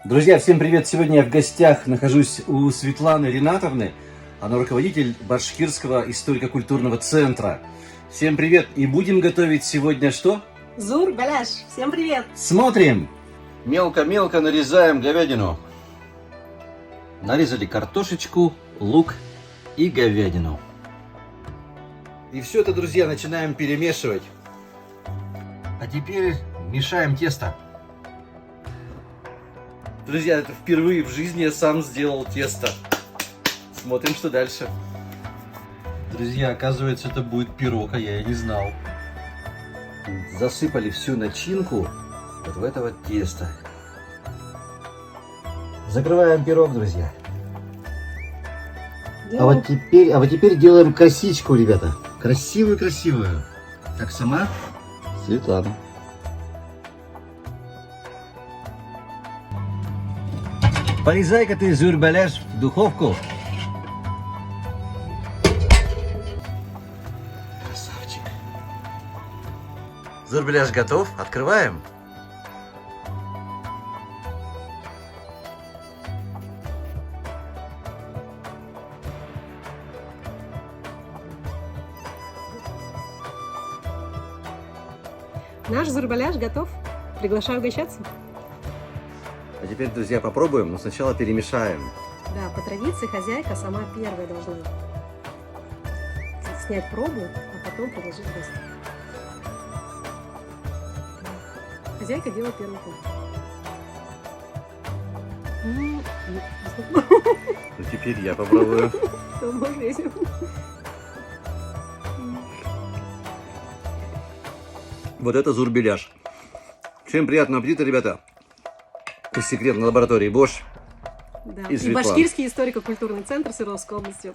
Друзья, всем привет! Сегодня я в гостях нахожусь у Светланы Ринатовны. Она руководитель Башкирского историко-культурного центра. Всем привет! И будем готовить сегодня что? Зур-беляш! Всем привет! Смотрим! Мелко-мелко нарезаем говядину. Нарезали картошечку, лук и говядину. И все это, друзья, начинаем перемешивать. А теперь мешаем тесто. Друзья, это впервые в жизни я сам сделал тесто. Смотрим, что дальше. Друзья, оказывается, это будет пирог, а я и не знал. Засыпали всю начинку вот в это вот тесто. Закрываем пирог, друзья. А вот теперь делаем косичку, ребята. Красивую-красивую. Как сама Светлана. Порезай-ка ты зур-беляш в духовку. Красавчик. Зур-беляш готов. Открываем. Наш зур-беляш готов. Приглашаю угощаться. А теперь, друзья, попробуем, но сначала перемешаем. Да, по традиции хозяйка сама первая должна снять пробу, а потом предложить гостю. Хозяйка делает первый ход. Ну теперь я попробую. Вот это зур-беляш. Всем приятного аппетита, ребята. Из секретной лаборатории Bosch. Да. И И Башкирский историко-культурный центр Свердловской области